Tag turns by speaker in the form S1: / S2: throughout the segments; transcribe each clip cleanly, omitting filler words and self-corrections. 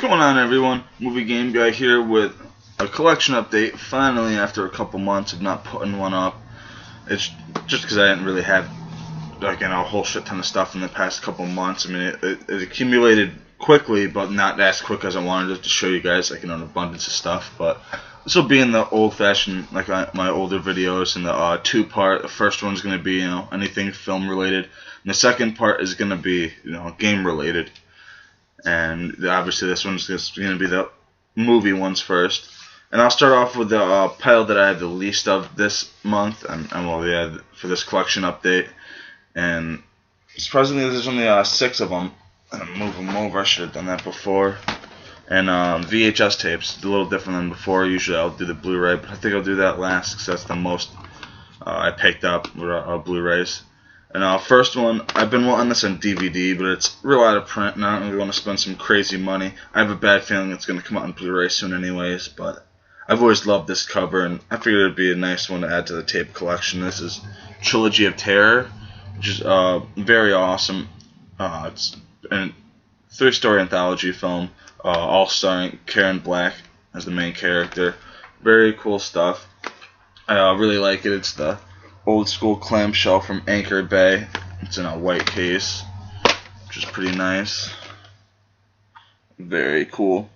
S1: going on, everyone? Movie Game Guy here with a collection update. Finally, after a couple months of not putting one up. It's just because I didn't really have a whole shit ton of stuff in the past couple months. I mean, it accumulated quickly, but not as quick as I wanted it to show you guys an abundance of stuff. But this will be in the old-fashioned, my older videos, in the two-part. The first one's going to be anything film related, and the second part is going to be game related. And obviously this one's just going to be the movie ones first. And I'll start off with the pile that I have the least of this month, for this collection update. And surprisingly, there's only 6 of them. And move them over. I should have done that before. And VHS tapes, a little different than before. Usually I'll do the Blu-ray, but I think I'll do that last because that's the most I picked up with Blu-rays. And first one, I've been wanting this on DVD, but it's real out of print, and I don't really want to spend some crazy money. I have a bad feeling it's going to come out on Blu-ray soon anyways, but I've always loved this cover, and I figured it would be a nice one to add to the tape collection. This is Trilogy of Terror, which is very awesome. It's a 3-story anthology film, all starring Karen Black as the main character. Very cool stuff. I really like it. It's the old school clamshell from Anchor Bay. It's in a white case, which is pretty nice. Very cool.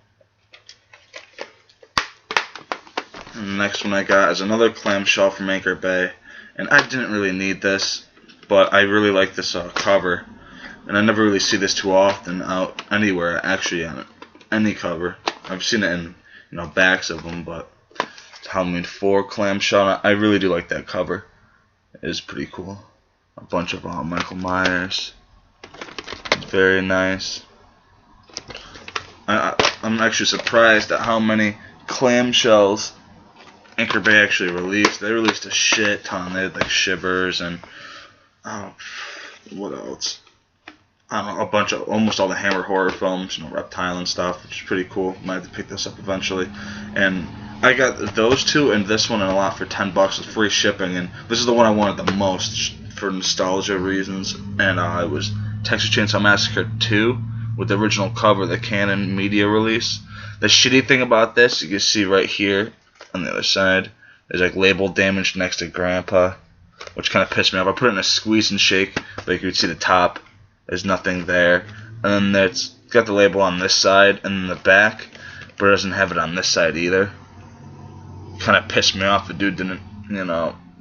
S1: And the next one I got is another clamshell from Anchor Bay, and I didn't really need this, but I really like this cover, and I never really see this too often out anywhere, actually, on any cover. I've seen it in backs of them, but it's Halloween 4 clamshell. I really do like that cover. It is pretty cool. A bunch of Michael Myers. Very nice. I'm actually surprised at how many clamshells Anchor Bay actually released. They released a shit ton. They had Shivers and what else? I don't know, a bunch of almost all the Hammer horror films, Reptile and stuff, which is pretty cool. Might have to pick this up eventually. And I got those two and this one and a lot for $10 with free shipping, and this is the one I wanted the most for nostalgia reasons. And it was Texas Chainsaw Massacre 2 with the original cover, the Canon Media release. The shitty thing about this, you can see right here on the other side, there's label damaged next to Grandpa, which kind of pissed me off. I put it in a squeeze and shake, but you could see the top. There's nothing there. And then it's got the label on this side and then the back, but it doesn't have it on this side either. Kind of pissed me off. The dude didn't,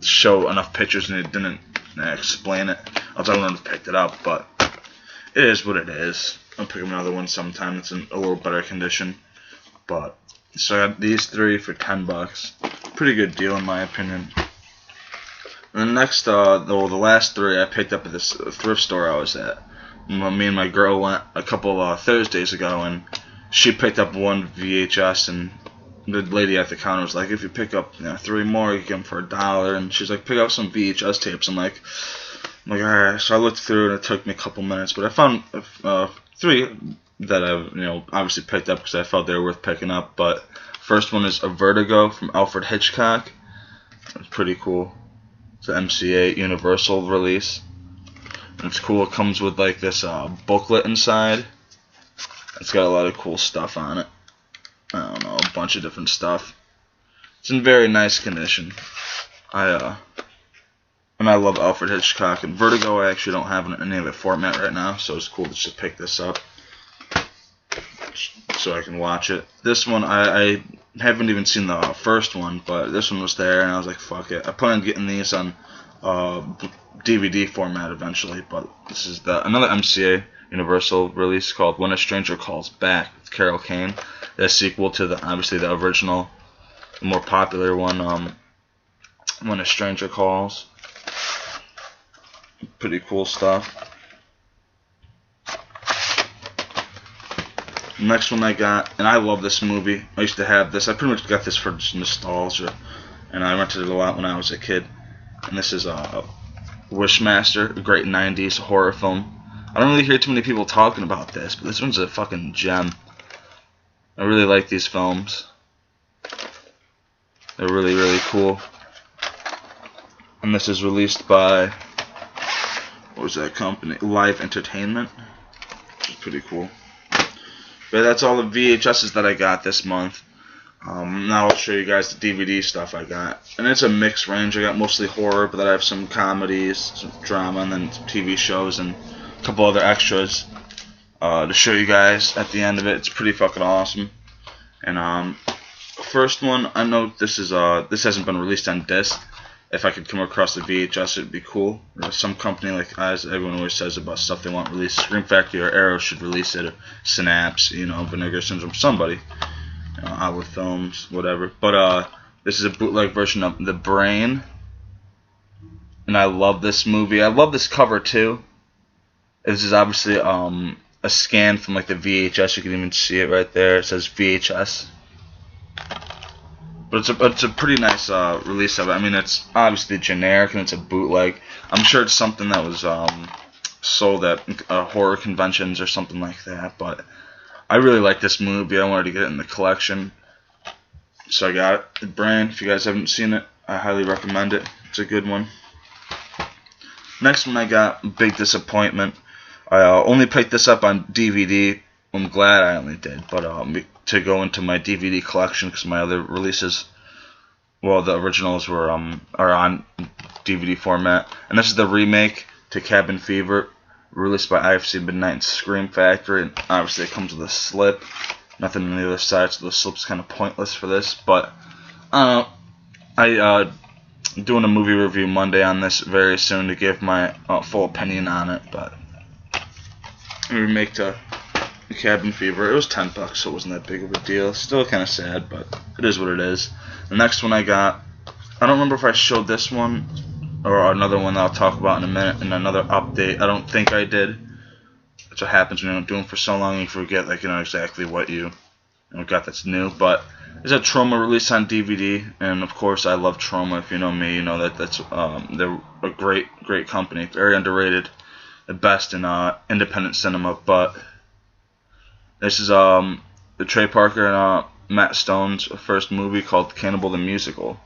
S1: show enough pictures and he didn't explain it. Else I wouldn't have picked it up, but it is what it is. I'll pick up another one sometime that's in a little better condition. But so I got these 3 for $10. Pretty good deal in my opinion. And the next, the last 3 I picked up at this thrift store I was at. Me and my girl went a couple Thursdays ago, and she picked up one VHS, and the lady at the counter was like, if you pick up 3 more, you get them for $1. And she's like, pick up some VHS tapes. I'm like, alright. So I looked through, and it took me a couple minutes, but I found 3 that I obviously picked up because I felt they were worth picking up. But first one is A Vertigo from Alfred Hitchcock. It's pretty cool. It's an MCA Universal release. And it's cool. It comes with this booklet inside. It's got a lot of cool stuff on it. I don't know, a bunch of different stuff. It's in very nice condition. And I love Alfred Hitchcock. And Vertigo I actually don't have in any other format right now, so it's cool to just pick this up so I can watch it. This one, I haven't even seen the first one, but this one was there, and I was like, fuck it. I plan on getting these on DVD format eventually, but this is another MCA Universal release called When a Stranger Calls Back with Carol Kane. The sequel to obviously the original, the more popular one, When a Stranger Calls. Pretty cool stuff. Next one I got, and I love this movie. I used to have this. I pretty much got this for just nostalgia, and I rented it a lot when I was a kid. And this is Wishmaster, a great 90s horror film. I don't really hear too many people talking about this, but this one's a fucking gem. I really like these films. They're really, really cool. And this is released by, what was that company? Live Entertainment. Which is pretty cool. But that's all the VHSs that I got this month. Now I'll show you guys the DVD stuff I got. And it's a mixed range. I got mostly horror, but then I have some comedies, some drama, and then some TV shows and a couple other extras to show you guys at the end of it. It's pretty fucking awesome. And first one, I know this hasn't been released on disc. If I could come across the VHS, it'd be cool. Or some company, like as everyone always says about stuff they want released, Scream Factory or Arrow should release it, or Synapse, Vinegar Syndrome, somebody. Outlet Films, whatever. But this is a bootleg version of The Brain, and I love this movie. I love this cover too. This is obviously a scan from like the VHS. You can even see it right there. It says VHS. But it's a pretty nice release of it. I mean, it's obviously generic and it's a bootleg. I'm sure it's something that was sold at horror conventions or something like that. But I really like this movie. I wanted to get it in the collection, so I got it. The Brain. If you guys haven't seen it, I highly recommend it. It's a good one. Next one I got, big disappointment. I only picked this up on DVD. I'm glad I only did, but to go into my DVD collection because my other releases, well, the originals are on DVD format, and this is the remake to Cabin Fever, released by IFC Midnight and Scream Factory, and obviously it comes with a slip. Nothing on the other side, so the slip's kind of pointless for this. But I'm doing a movie review Monday on this very soon to give my full opinion on it. But a remake to Cabin Fever. It was $10, so it wasn't that big of a deal. Still kind of sad, but it is what it is. The next one I got, I don't remember if I showed this one or another one that I'll talk about in a minute in another update. I don't think I did. That's what happens when you don't do them for so long. You forget exactly what you got that's new. But there's a Troma release on DVD, and of course I love Troma. If you know me, you know that's they're a great company, very underrated, the best in independent cinema. But this is the Trey Parker and Matt Stone's first movie called Cannibal the Musical.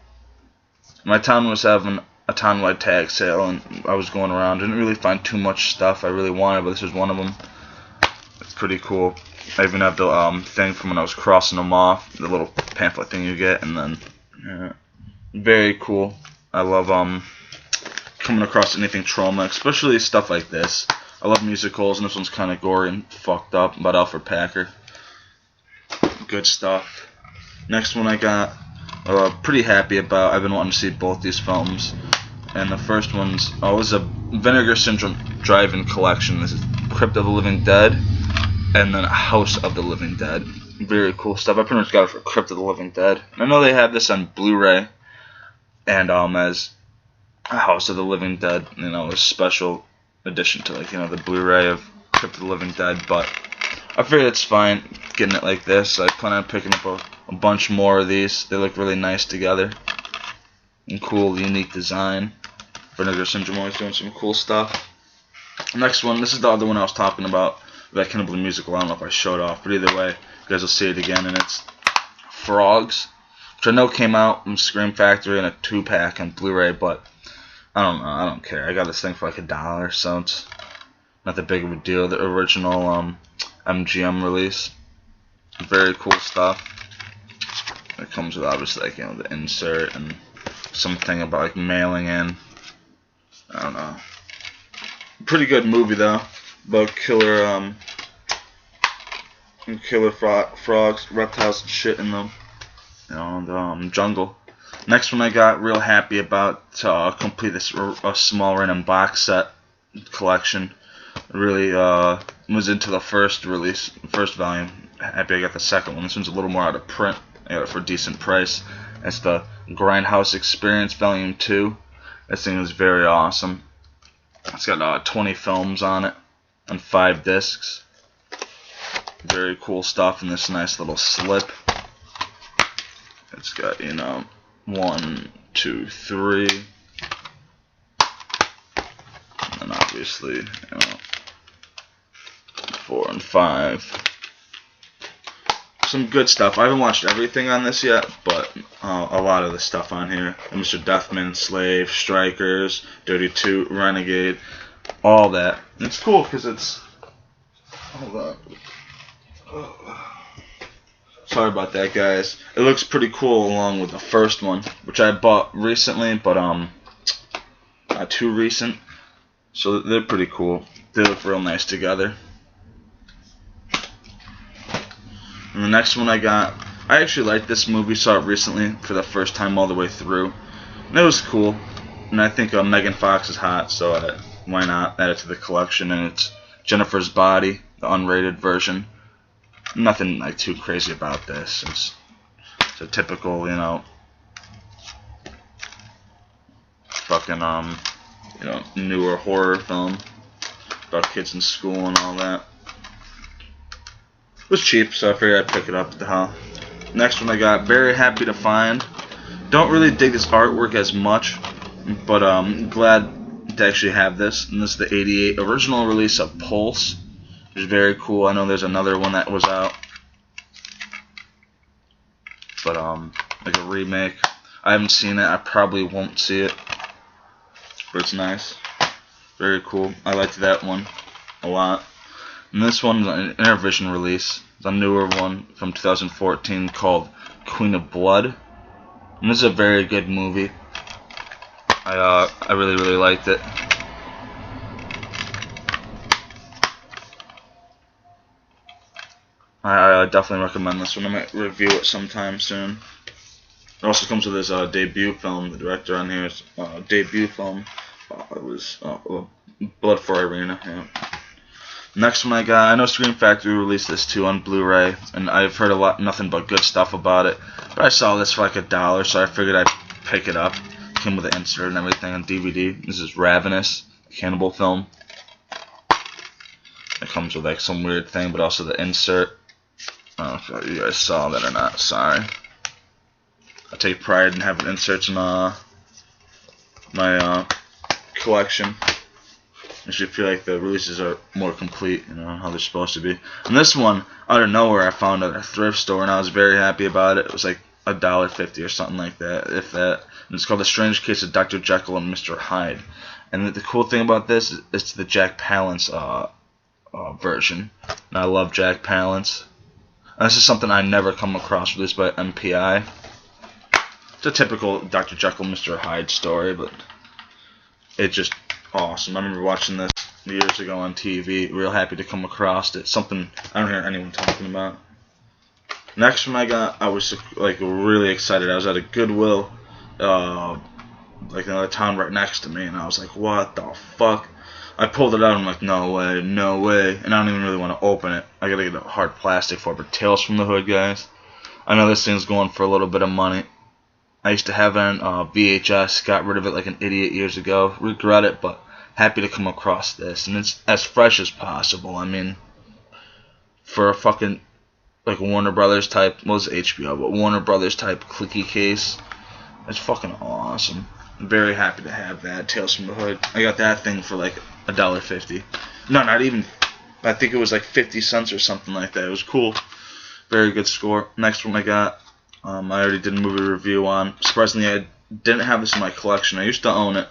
S1: My town was having a town-wide tag sale, and I was going around. Didn't really find too much stuff I really wanted, but this was one of them. It's pretty cool. I even have the thing from when I was crossing them off, the little pamphlet thing you get, and then very cool. I love coming across anything Troma, especially stuff like this. I love musicals, and this one's kind of gory and fucked up, about Alfred Packer. Good stuff. Next one I got, pretty happy about. I've been wanting to see both these films, and the first one's was a Vinegar Syndrome drive-in collection. This is Crypt of the Living Dead, and then House of the Living Dead. Very cool stuff. I pretty much got it for Crypt of the Living Dead. And I know they have this on Blu-ray, and as a House of the Living Dead, a special addition to the Blu-ray of Crypt of the Living Dead. But I figured it's fine getting it like this. I plan on picking up a bunch more of these. They look really nice together. And cool, unique design. Vinegar Syndrome always doing some cool stuff. Next one, this is the other one I was talking about. That Cannibal the Musical. I don't know if I showed off, but either way, you guys will see it again. And it's Frogs, which I know came out from Scream Factory in a 2-pack on Blu-ray, but I don't know. I don't care. I got this thing for like $1, so it's not that big of a deal. The original MGM release. Very cool stuff. It comes with obviously the insert and something about mailing in. I don't know. Pretty good movie though. About killer frogs, reptiles and shit in the jungle. Next one I got real happy about to complete this small random box set collection. Really was into the first volume. Happy I got the second one. This one's a little more out of print. I got it for a decent price. It's the Grindhouse Experience Volume 2. This thing is very awesome. It's got 20 films on it on 5 discs. Very cool stuff in this nice little slip. It's got 1, 2, 3, and then obviously 4 and 5. Some good stuff. I haven't watched everything on this yet, but a lot of the stuff on here. Mr. Deathman, Slave, Strikers, Dirty Toot, Renegade, all that. And it's cool because it's... Hold on. Sorry about that, guys. It looks pretty cool along with the first one, which I bought recently, but not too recent. So they're pretty cool. They look real nice together. And the next one I got, I actually liked this movie. Saw it recently for the first time all the way through, and it was cool. And I think Megan Fox is hot, so why not add it to the collection? And it's Jennifer's Body, the unrated version. Nothing like too crazy about this. It's a typical, fucking newer horror film about kids in school and all that. It was cheap, so I figured I'd pick it up. What the hell. Next one I got, very happy to find. Don't really dig this artwork as much, but I'm glad to actually have this. And this is the '88 original release of Pulse, which is very cool. I know there's another one that was out, but like a remake. I haven't seen it. I probably won't see it, but it's nice. Very cool. I liked that one a lot. And this one's an Intervision release. It's a newer one from 2014 called Queen of Blood. And this is a very good movie. I really, really liked it. I definitely recommend this one. I might review it sometime soon. It also comes with his debut film. The director on here is debut film. It was Blood for Irina. Yeah. Next one I got, I know Scream Factory released this too on Blu-ray, and I've heard nothing but good stuff about it. But I saw this for like $1, so I figured I'd pick it up. It came with an insert and everything on DVD. This is Ravenous, a cannibal film. It comes with like some weird thing, but also the insert. I don't know if you guys saw that or not. Sorry. I take pride in having inserts in my collection. I should feel like the releases are more complete, how they're supposed to be. And this one, out of nowhere, I found at a thrift store, and I was very happy about it. It was like $1.50 or something like that, if that. And it's called The Strange Case of Dr. Jekyll and Mr. Hyde. And the cool thing about this is it's the Jack Palance version. And I love Jack Palance. And this is something I never come across released by MPI. It's a typical Dr. Jekyll, Mr. Hyde story, but it's just awesome. I remember watching this years ago on TV. Real happy to come across it. Something I don't hear anyone talking about. Next one I got, I was like really excited. I was at a Goodwill, like another town right next to me, and I was like, what the fuck? I pulled it out. I'm like, no way, no way. And I don't even really want to open it. I gotta get a hard plastic for it. But Tales from the Hood, guys. I know this thing's going for a little bit of money. I used to have it on VHS. Got rid of it like an idiot years ago. Regret it, but happy to come across this. And it's as fresh as possible. I mean, for a fucking like Warner Brothers type, well, it's HBO, but Warner Brothers type clicky case, it's fucking awesome. I'm very happy to have that. Tales from the Hood. I got that thing for like $1.50. No, not even. I think it was like 50 cents or something like that. It was cool. Very good score. Next one I got, I already did a movie review on. Surprisingly, I didn't have this in my collection. I used to own it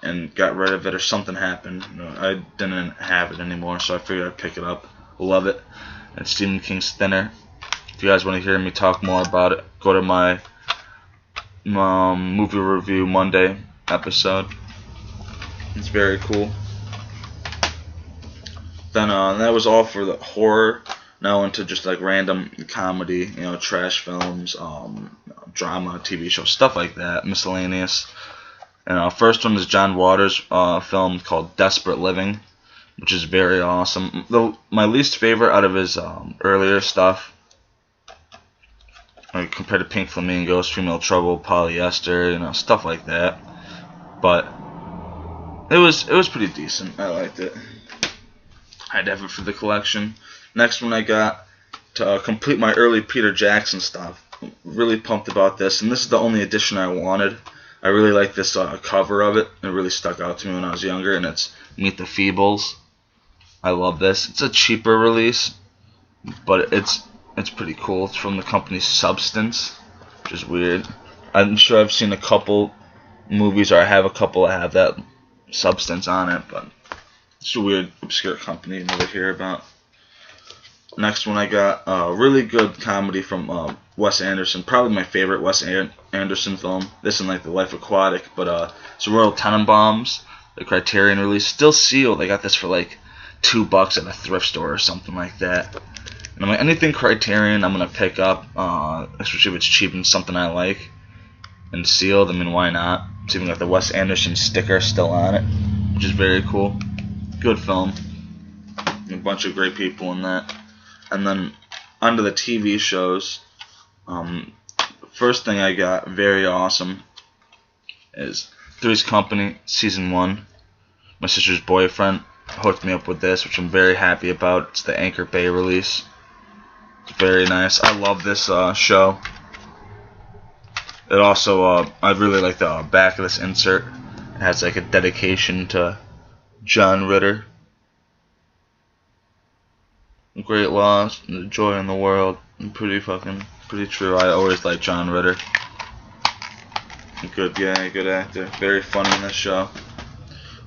S1: and got rid of it, or something happened. I didn't have it anymore, so I figured I'd pick it up. Love it. It's Stephen King's Thinner. If you guys want to hear me talk more about it, go to my movie review Monday episode. It's very cool. Then that was all for the horror. Now into just like random comedy, trash films, drama, TV shows, stuff like that, miscellaneous. And first one is John Waters' film called Desperate Living, which is very awesome. My least favorite out of his earlier stuff, like compared to Pink Flamingos, Female Trouble, Polyester, stuff like that. But it was pretty decent. I liked it. I'd have it for the collection. Next one I got to complete my early Peter Jackson stuff. Really pumped about this, and this is the only edition I wanted. I really like this cover of it. It really stuck out to me when I was younger, and it's Meet the Feebles. I love this. It's a cheaper release, but it's pretty cool. It's from the company Substance, which is weird. I'm sure I've seen a couple movies, or I have a couple that have that Substance on it, but it's a weird, obscure company you never hear about. next one I got really good comedy from Wes Anderson. Probably my favorite Wes Anderson film. This and like The Life Aquatic, but it's Royal Tenenbaums, the Criterion release. Still sealed. I got this for like $2 at a thrift store or something like that. And I'm like, anything Criterion I'm gonna pick up, especially if it's cheap and something I like, and sealed. I mean, why not? It's even got the Wes Anderson sticker still on it, which is very cool. Good film. A bunch of great people in that. And then onto the TV shows. First thing I got, very awesome, is Three's Company Season 1. My sister's boyfriend hooked me up with this, which I'm very happy about. It's the Anchor Bay release. It's very nice. I love this show. It also, I really like the back of this insert. It has like a dedication to John Ritter. Great loss, the joy in the world. Pretty true. I always like John Ritter. Good guy, good actor. Very funny in this show.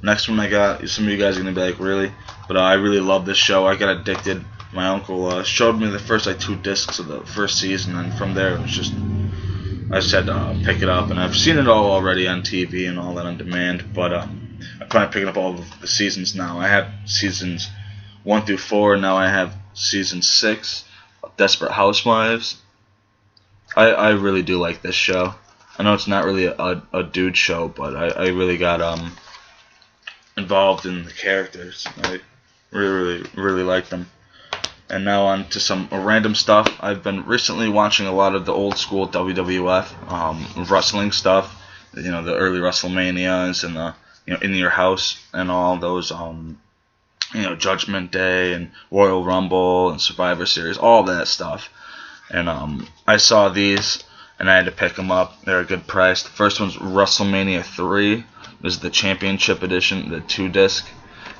S1: Next one I got, some of you guys are going to be like, really? But I really love this show. I got addicted. My uncle showed me the first like 2 discs of the first season, and from there it was just, I just had to pick it up. And I've seen it all already on TV and all that on demand, but I'm finally picking up all of the seasons now. I have seasons 1 through 4, and now I have season 6 of Desperate Housewives. I really do like this show. I know it's not really a dude show, but I really got involved in the characters. I really like them. And now on to some random stuff. I've been recently watching a lot of the old school WWF wrestling stuff. You know, the early WrestleManias and the In Your House and all those Judgment Day and Royal Rumble and Survivor Series, all that stuff. And I saw these and I had to pick them up. They're a good price. The first one's WrestleMania 3. This is the Championship Edition, the 2-disc.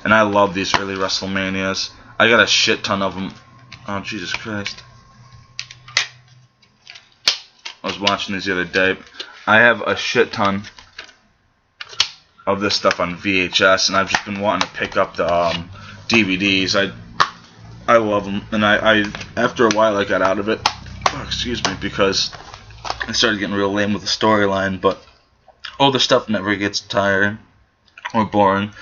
S1: And I love these early WrestleManias. I got a shit ton of them. Oh, Jesus Christ. I was watching these the other day. I have a shit ton of this stuff on VHS, and I've just been wanting to pick up the DVDs. I love them, and I after a while I got out of it. Oh, excuse me, because I started getting real lame with the storyline. But all the stuff never gets tiring or boring.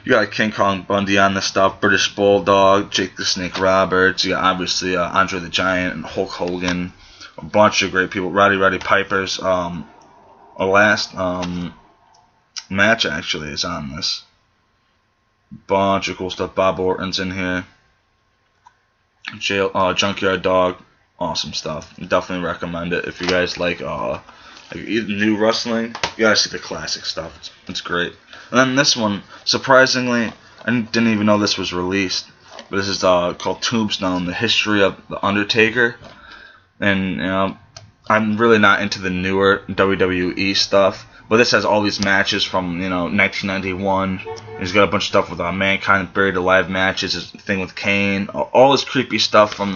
S1: You got King Kong Bundy on this stuff, British Bulldog, Jake the Snake Roberts. You got obviously Andre the Giant and Hulk Hogan. A bunch of great people. Roddy Piper's last match actually is on this. Bunch of cool stuff. Bob Orton's in here. Junkyard Dog, awesome stuff. Definitely recommend it if you guys like new wrestling. You gotta see the classic stuff. It's great. And then this one, surprisingly, I didn't even know this was released. But this is called Tombstone: The History of the Undertaker. And I'm really not into the newer WWE stuff. But this has all these matches from 1991. He's got a bunch of stuff with Mankind, Buried Alive matches, his thing with Kane, all this creepy stuff from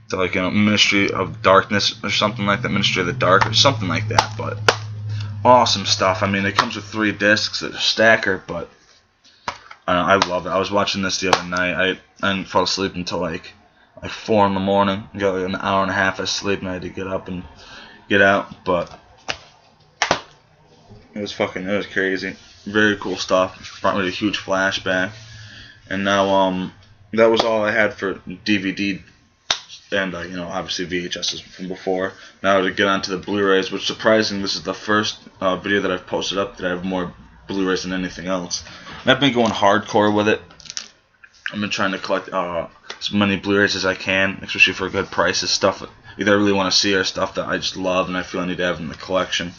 S1: the Ministry of Darkness or something like that, Ministry of the Dark or something like that. But awesome stuff. I mean, it comes with 3 discs, it's a stacker, but I love it. I was watching this the other night. I didn't fall asleep until like 4 in the morning. I got like an hour and a half of sleep, and I had to get up and get out, but it was crazy. Very cool stuff. Brought me a huge flashback. And now that was all I had for DVD and obviously VHSs from before. Now to get onto the Blu-rays, which surprising, this is the first video that I've posted up that I have more Blu-rays than anything else. And I've been going hardcore with it. I've been trying to collect as many Blu-rays as I can, especially for good prices. Stuff either I really want to see or stuff that I just love and I feel I need to have in the collection.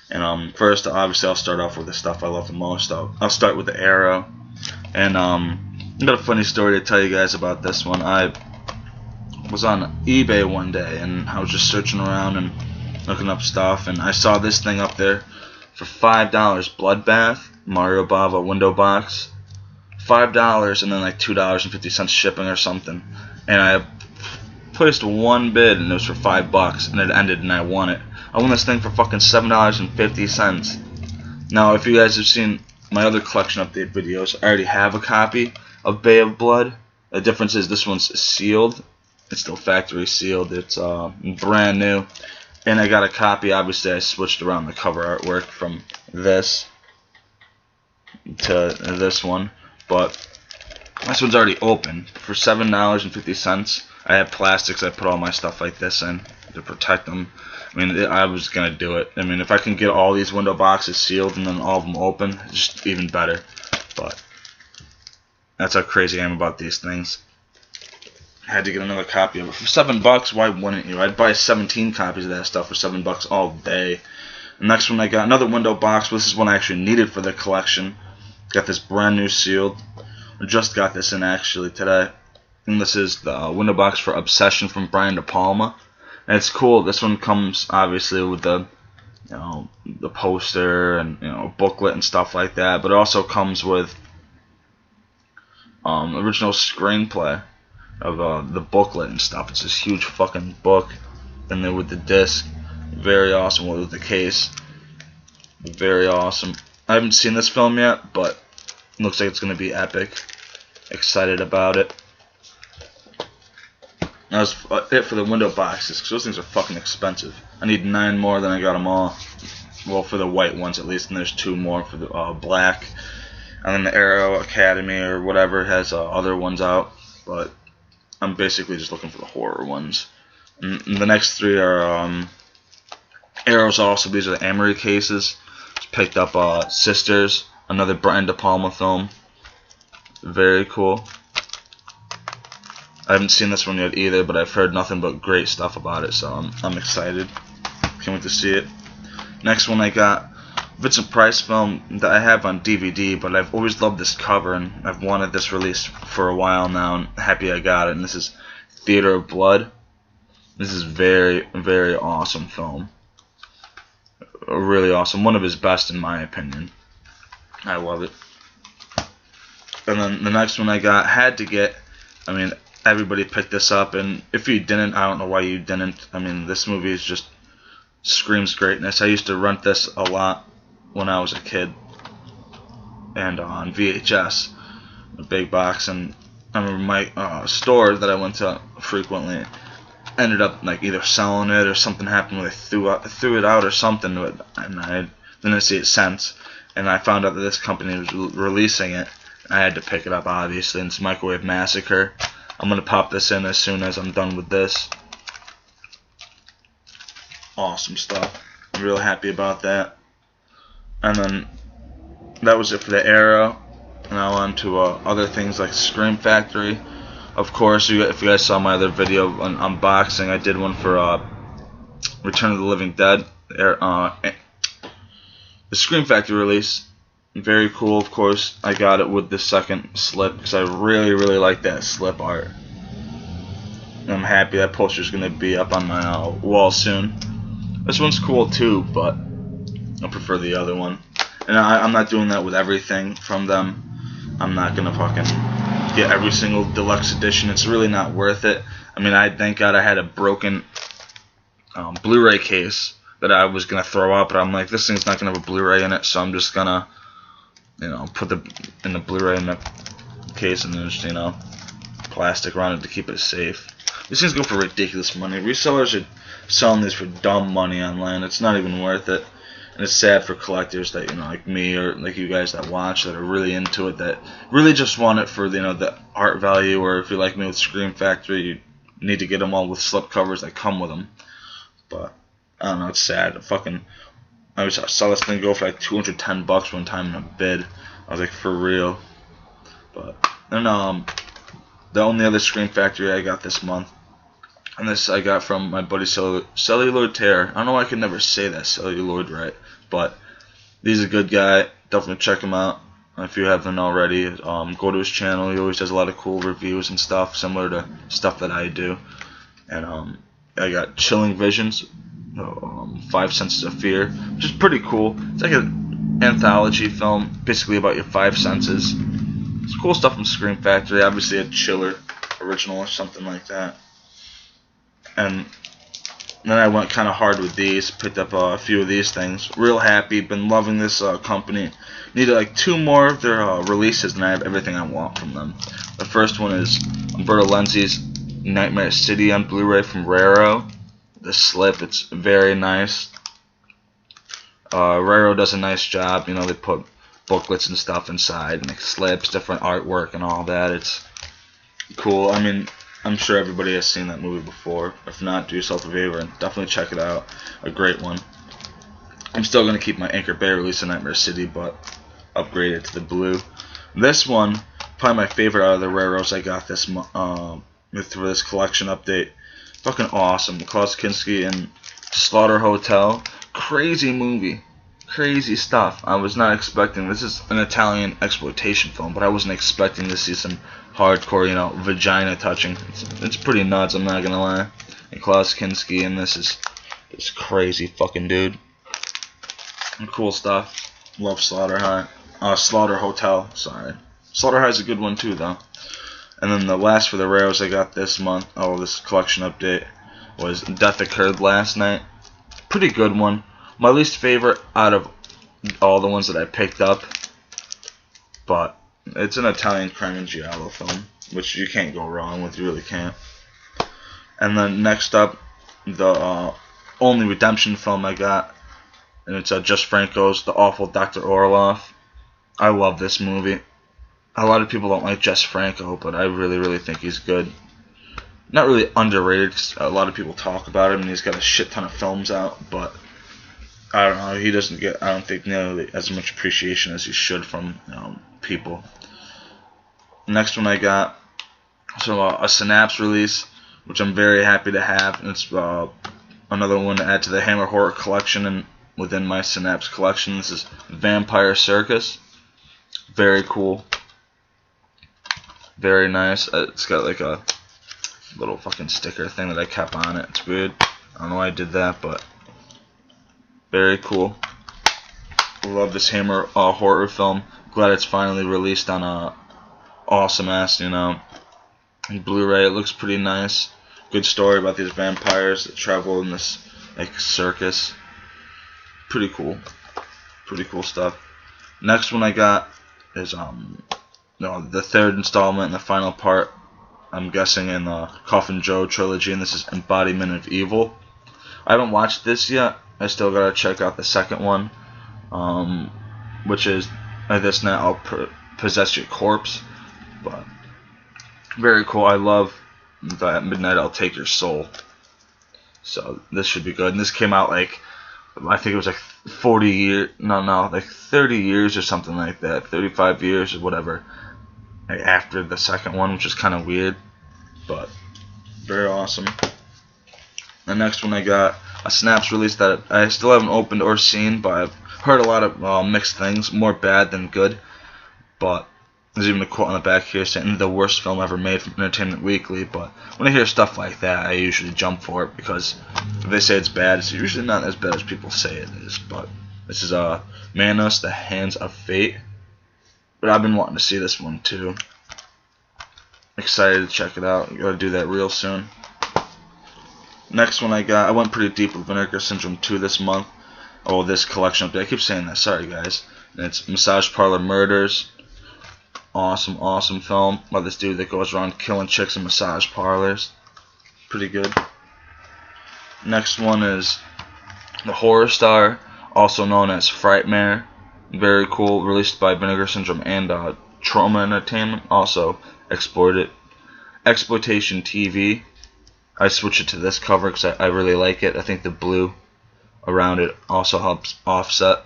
S1: And first, obviously, I'll start off with the stuff I love the most. I'll start with the Arrow. And I've got a funny story to tell you guys about this one. I was on eBay one day and I was just searching around and looking up stuff, and I saw this thing up there for $5. Bloodbath Mario Bava window box. $5 and then like $2.50 shipping or something. And I placed one bid and it was for $5 and it ended and I won it. I won this thing for fucking $7.50. Now, if you guys have seen my other collection update videos, I already have a copy of Bay of Blood. The difference is this one's sealed. It's still factory sealed. It's brand new. And I got a copy. Obviously, I switched around the cover artwork from this to this one. But this one's already open. For $7.50, I have plastics. I put all my stuff like this in to protect them. I mean, I was going to do it. I mean, if I can get all these window boxes sealed and then all of them open, it's just even better. But that's how crazy I am about these things. I had to get another copy of it. For $7, why wouldn't you? I'd buy 17 copies of that stuff for $7 all day. The next one I got, another window box. This is one I actually needed for the collection. Got this brand new sealed. I just got this in actually today. And this is the window box for Obsession from Brian De Palma. And it's cool. This one comes obviously with the the poster and booklet and stuff like that. But it also comes with original screenplay of the booklet and stuff. It's this huge fucking book, and then with the disc, very awesome. With the case, very awesome. I haven't seen this film yet, but it looks like it's gonna be epic. Excited about it. That was it for the window boxes, because those things are fucking expensive. I need 9 more, then I got them all. Well, for the white ones at least, and there's 2 more for the black. And then the Arrow Academy or whatever has other ones out, but I'm basically just looking for the horror ones. And the next 3 are Arrows also. These are the Amory cases. Just picked up Sisters, another Brian De Palma film. Very cool. I haven't seen this one yet either, but I've heard nothing but great stuff about it, so I'm excited. Can't wait to see it. Next one I got Vincent Price film that I have on DVD, but I've always loved this cover, and I've wanted this released for a while now, and happy I got it. And this is Theater of Blood. This is very, very awesome film. Really awesome. One of his best in my opinion. I love it. And then the next one I got, had to get, I mean, everybody picked this up, and if you didn't, I don't know why you didn't. I mean, this movie is just screams greatness. I used to rent this a lot when I was a kid, and on VHS, a big box. And I remember my store that I went to frequently ended up like either selling it or something happened where they threw it out or something, and I didn't see it since. And I found out that this company was releasing it. I had to pick it up, obviously, and it's Microwave Massacre. I'm going to pop this in as soon as I'm done with this. Awesome stuff. I'm real happy about that. And then that was it for the Arrow. Now on to other things like Scream Factory. Of course, if you guys saw my other video on unboxing, I did one for Return of the Living Dead. The Scream Factory release. Very cool, of course. I got it with the second slip because I really, really like that slip art. And I'm happy that poster's going to be up on my wall soon. This one's cool too, but I prefer the other one. And I'm not doing that with everything from them. I'm not going to fucking get every single deluxe edition. It's really not worth it. I mean, thank God I had a broken Blu-ray case that I was going to throw out, but I'm like, this thing's not going to have a Blu-ray in it, so I'm just going to put in the Blu-ray in the case and then just, plastic around it to keep it safe. These things go for ridiculous money. Resellers are selling these for dumb money online. It's not even worth it. And it's sad for collectors that, like me or like you guys that watch that are really into it, that really just want it for, the art value, or if you're like me with Scream Factory, you need to get them all with slip covers that come with them. But, I don't know, it's sad. I saw this thing go for like $210 one time in a bid. I was like, for real. But then the only other Scream Factory I got this month, and this I got from my buddy Celluloid Terror. I don't know why I could never say that Celluloid right, but he's a good guy. Definitely check him out if you haven't already. Go to his channel. He always does a lot of cool reviews and stuff, similar to stuff that I do. And I got Chilling Visions. 5 Senses of Fear, which is pretty cool. It's like an anthology film, basically about your 5 senses. It's cool stuff from Scream Factory. Obviously a Chiller original or something like that. And then I went kind of hard with these. Picked up a few of these things. Real happy. Been loving this company. Needed like 2 more of their releases, and I have everything I want from them. The first one is Umberto Lenzi's Nightmare City on Blu-ray from Raro. The slip, it's very nice. Raro does a nice job. You know, they put booklets and stuff inside, and like slips, different artwork, and all that. It's cool. I mean, I'm sure everybody has seen that movie before. If not, do yourself a favor and definitely check it out. A great one. I'm still going to keep my Anchor Bay release of Nightmare City, but upgrade it to the blue. This one, probably my favorite out of the Raros I got this through this collection update. Fucking awesome. Klaus Kinski and Slaughter Hotel. Crazy movie. Crazy stuff. I was not expecting. This is an Italian exploitation film, but I wasn't expecting to see some hardcore, you know, vagina touching. It's pretty nuts, I'm not gonna lie. And Klaus Kinski, and this is this crazy fucking dude. And cool stuff. Love Slaughter Hotel. Sorry. Slaughter High is a good one too, though. And then the last for the rares I got this month, this collection update, was Death Occurred Last Night. Pretty good one. My least favorite out of all the ones that I picked up, but it's an Italian crime and giallo film, which you can't go wrong with, you really can't. And then next up, the only redemption film I got, and it's Jess Franco's The Awful Dr. Orloff. I love this movie. A lot of people don't like Jess Franco, but I really, really think he's good. Not really underrated, because a lot of people talk about him, and he's got a shit ton of films out, but I don't know, he doesn't get, I don't think, nearly as much appreciation as he should from people. Next one I got, a Synapse release, which I'm very happy to have, and it's another one to add to the Hammer Horror collection, and within my Synapse collection, this is Vampire Circus. Very cool. Very nice. It's got like a little fucking sticker thing that I kept on it. It's weird. I don't know why I did that, but very cool. Love this Hammer horror film. Glad it's finally released on a awesome ass, Blu-ray. It looks pretty nice. Good story about these vampires that travel in this like circus. Pretty cool. Pretty cool stuff. Next one I got is the third installment and the final part, I'm guessing, in the Coffin Joe trilogy, and this is Embodiment of Evil. I haven't watched this yet. I still gotta check out the second one, which is This Night I'll Possess Your Corpse. But very cool. I love the At Midnight I'll Take Your Soul. So this should be good. And this came out like, I think it was like 40 years, like 30 years or something like that, 35 years or whatever, like after the second one, which is kind of weird, but very awesome. The next one I got, a Synapse release that I still haven't opened or seen, but I've heard a lot of mixed things, more bad than good, but there's even a quote on the back here saying the worst film ever made from Entertainment Weekly. But when I hear stuff like that, I usually jump for it, because if they say it's bad, it's usually not as bad as people say it is. But this is Manos, The Hands of Fate. But I've been wanting to see this one too. Excited to check it out. Gotta do that real soon. Next one I went pretty deep with Vinegar Syndrome 2 this month. This collection update. I keep saying that, sorry guys. And it's Massage Parlor Murders. Awesome film about this dude that goes around killing chicks in massage parlors. Pretty good. Next one is The Horror Star, also known as Frightmare. Very cool, released by Vinegar Syndrome and Trauma Entertainment. Also Exploitation TV. I switched it to this cover because I really like it. I think the blue around it also helps offset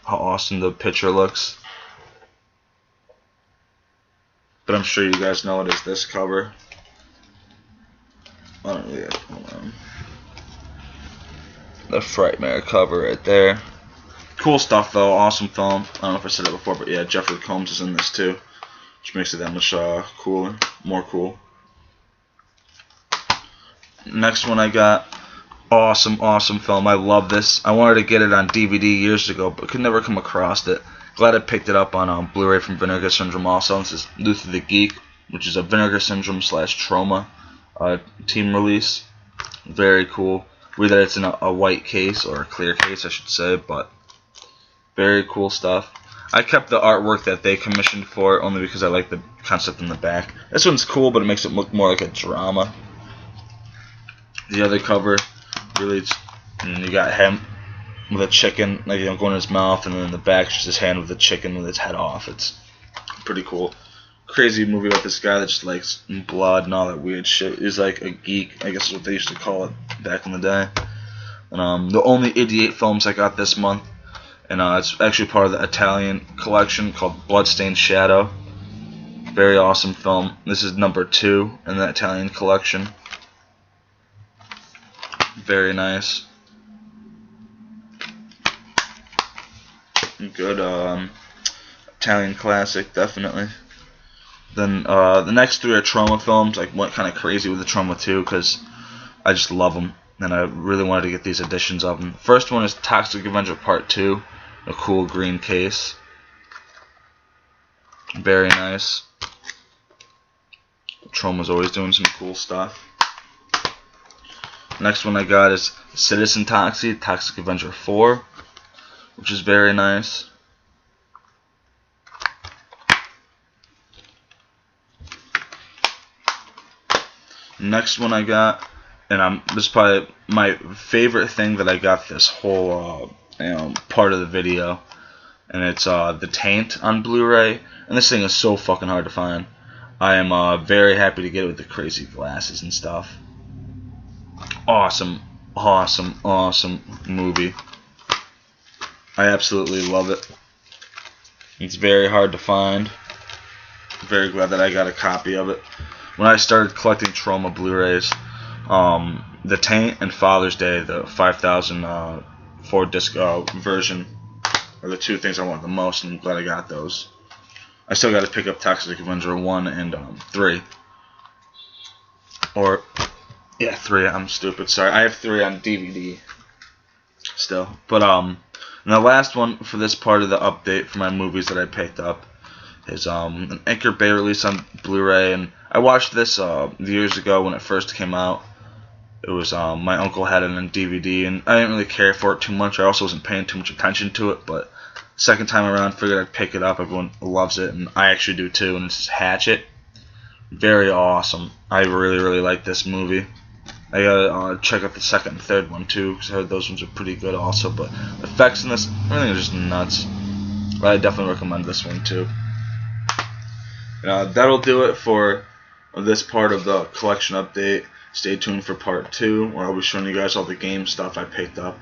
S1: how awesome the picture looks. But I'm sure you guys know it as this cover. I don't really have, hold on. The Frightmare cover right there. Cool stuff though, awesome film. I don't know if I said it before, but yeah, Jeffrey Combs is in this too, which makes it that much cooler, more cool. Next one I got, awesome film. I love this. I wanted to get it on DVD years ago, but could never come across it. Glad I picked it up on Blu-ray from Vinegar Syndrome also. This is Luther the Geek, which is a Vinegar Syndrome / Trauma team release. Very cool. Weird that it's in a white case, or a clear case I should say, but very cool stuff. I kept the artwork that they commissioned for it only because I like the concept in the back. This one's cool, but it makes it look more like a drama. The other cover, really, and you got him with a chicken, like, going in his mouth, and then in the back, just his hand with the chicken with its head off. It's pretty cool. Crazy movie about this guy that just likes blood and all that weird shit. He's like a geek, I guess is what they used to call it back in the day. And the only 88 films I got this month, and it's actually part of the Italian collection called Bloodstained Shadow. Very awesome film. This is number 2 in the Italian collection. Very nice. Good Italian classic, definitely. Then the next 3 are Troma films. I went kind of crazy with the Troma 2 because I just love them, and I really wanted to get these editions of them. First one is Toxic Avenger Part 2, a cool green case. Very nice. Troma's always doing some cool stuff. Next one I got is Citizen Toxic Avenger 4, which is very nice. Next one I got, and this is probably my favorite thing that I got this whole part of the video, and it's The Taint on Blu-ray. And this thing is so fucking hard to find. I am very happy to get it with the crazy glasses and stuff. Awesome, awesome, awesome movie. I absolutely love it. It's very hard to find. Very glad that I got a copy of it. When I started collecting Troma Blu-rays, The Taint and Father's Day, the 5,000 4-disc version, are the 2 things I want the most, and I'm glad I got those. I still got to pick up Toxic Avenger 1 and 3. Or, yeah, 3, I'm stupid, sorry. I have 3 on DVD still. But, and the last one for this part of the update for my movies that I picked up is an Anchor Bay release on Blu-ray, and I watched this years ago when it first came out. It was my uncle had it on DVD, and I didn't really care for it too much. I also wasn't paying too much attention to it, but second time around, figured I'd pick it up. Everyone loves it, and I actually do too. And it's Hatchet. Very awesome. I really, really like this movie. I gotta check out the second and third one too, because I heard those ones are pretty good also. But the effects in this, everything is just nuts. But I definitely recommend this one too. That'll do it for this part of the collection update. Stay tuned for part 2, where I'll be showing you guys all the game stuff I picked up.